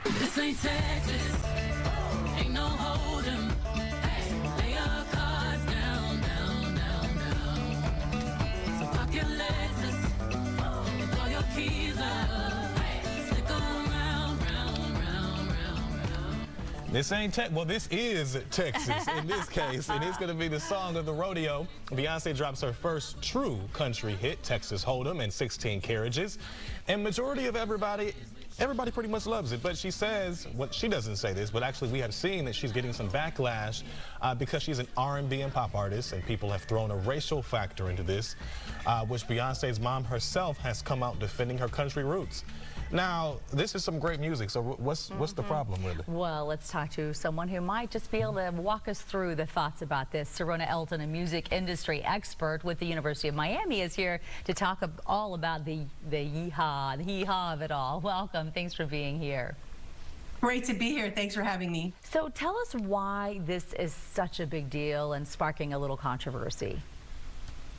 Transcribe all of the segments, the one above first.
This ain't Texas, ain't no hold'em. Hey, lay your cards down, down, down, down. So park your Lexus and throw your keys up. Hey, stick around, round, round, round, round. This ain't well, this is Texas in this case, and it's going to be the song of the rodeo. Beyonce drops her first true country hit, Texas Hold'em, and 16 carriages, and majority of everybody pretty much loves it. But she says, well, she doesn't say this, but actually we have seen that she's getting some backlash because she's an R&B and pop artist, and people have thrown a racial factor into this, which Beyonce's mom herself has come out defending her country roots. Now, this is some great music, so what's the problem with it? Well, let's talk to someone who might just be able to walk us through the thoughts about this. Serona Elton, a music industry expert with the University of Miami, is here to talk all about the yeehaw, the hee-haw of it all. Welcome. Thanks for being here. Great to be here. Thanks for having me. So tell us why this is such a big deal and sparking a little controversy.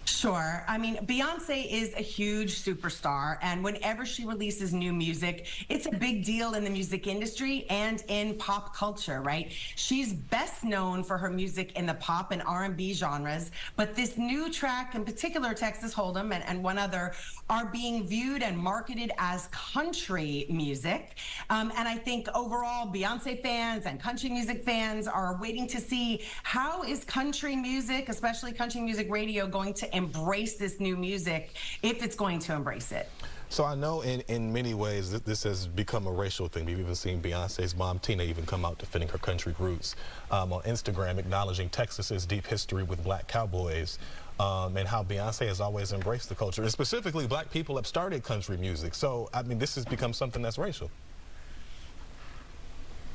Sure. I mean, Beyonce is a huge superstar, and whenever she releases new music, it's a big deal in the music industry and in pop culture, right? She's best known for her music in the pop and R&B genres, but this new track, in particular Texas Hold'em and one other, are being viewed and marketed as country music. And I think overall, Beyonce fans and country music fans are waiting to see how is country music, especially country music radio, going to embrace this new music, if it's going to embrace it. So I know in many ways this has become a racial thing. We've even seen Beyonce's mom, Tina, even come out defending her country roots on Instagram, acknowledging Texas's deep history with black cowboys, and how Beyonce has always embraced the culture. And specifically, black people have started country music. So, I mean, this has become something that's racial.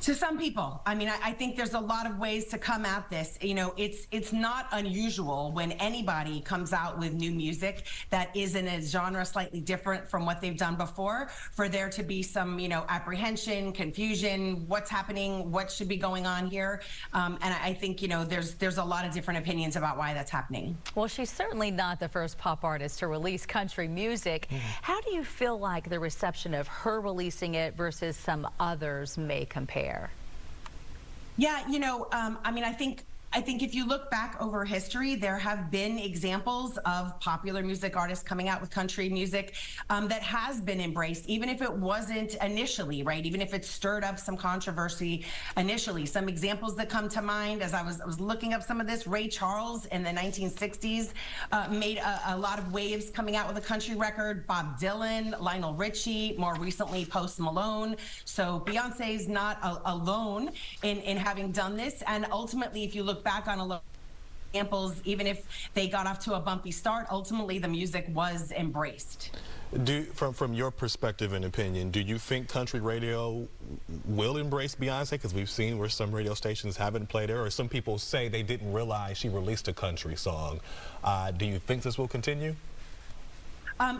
To some people, I mean, I think there's a lot of ways to come at this. You know, it's not unusual when anybody comes out with new music that is in a genre slightly different from what they've done before, for there to be some, you know, apprehension, confusion, what's happening, what should be going on here. And I think, you know, there's a lot of different opinions about why that's happening. Well, she's certainly not the first pop artist to release country music. How do you feel like the reception of her releasing it versus some others may compare? Yeah, you know, I mean, I think if you look back over history, there have been examples of popular music artists coming out with country music that has been embraced, even if it wasn't initially, right? Even if it stirred up some controversy initially. Some examples that come to mind as I was looking up some of this, Ray Charles in the 1960s made a lot of waves coming out with a country record. Bob Dylan, Lionel Richie, more recently Post Malone. So Beyonce's not alone in having done this. And ultimately, if you look back on a lot of examples, even if they got off to a bumpy start, ultimately the music was embraced. From your perspective and opinion, do you think country radio will embrace Beyonce? Because we've seen where some radio stations haven't played her, or some people say they didn't realize she released a country song. Do you think this will continue?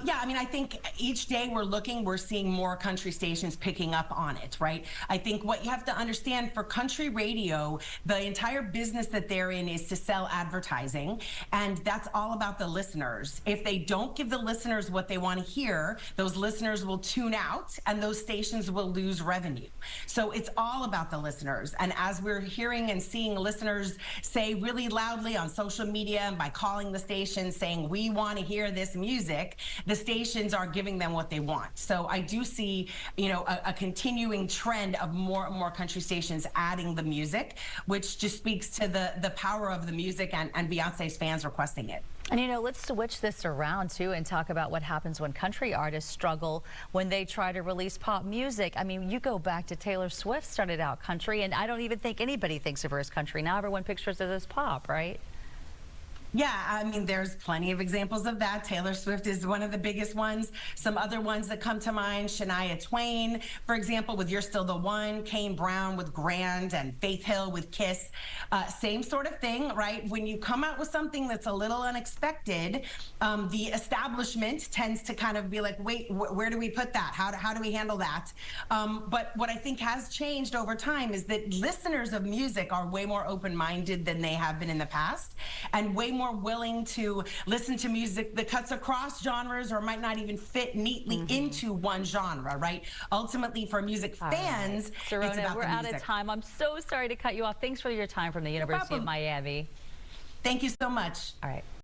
Yeah, I mean, I think each day we're seeing more country stations picking up on it, right? I think what you have to understand for country radio, the entire business that they're in is to sell advertising, and that's all about the listeners. If they don't give the listeners what they want to hear, those listeners will tune out and those stations will lose revenue. So it's all about the listeners. And as we're hearing and seeing listeners say really loudly on social media and by calling the station saying, we want to hear this music, the stations are giving them what they want. So I do see, you know, a continuing trend of more and more country stations adding the music, which just speaks to the power of the music and Beyonce's fans requesting it. And you know, let's switch this around too and talk about what happens when country artists struggle when they try to release pop music. I mean, you go back to Taylor Swift, started out country, and I don't even think anybody thinks of her as country. Now everyone pictures it as pop, right? Yeah, I mean, there's plenty of examples of that. Taylor Swift is one of the biggest ones. Some other ones that come to mind, Shania Twain, for example, with You're Still the One, Kane Brown with Grand, and Faith Hill with Kiss. Same sort of thing, right? When you come out with something that's a little unexpected, the establishment tends to kind of be like, wait, where do we put that? How do we handle that? But what I think has changed over time is that listeners of music are way more open-minded than they have been in the past, and way more more willing to listen to music that cuts across genres or might not even fit neatly into one genre, right? Ultimately, for music fans, it's Serona, about we're the out music. of time. I'm so sorry to cut you off. Thanks for your time from the University of problem. Miami. Thank you so much. All right.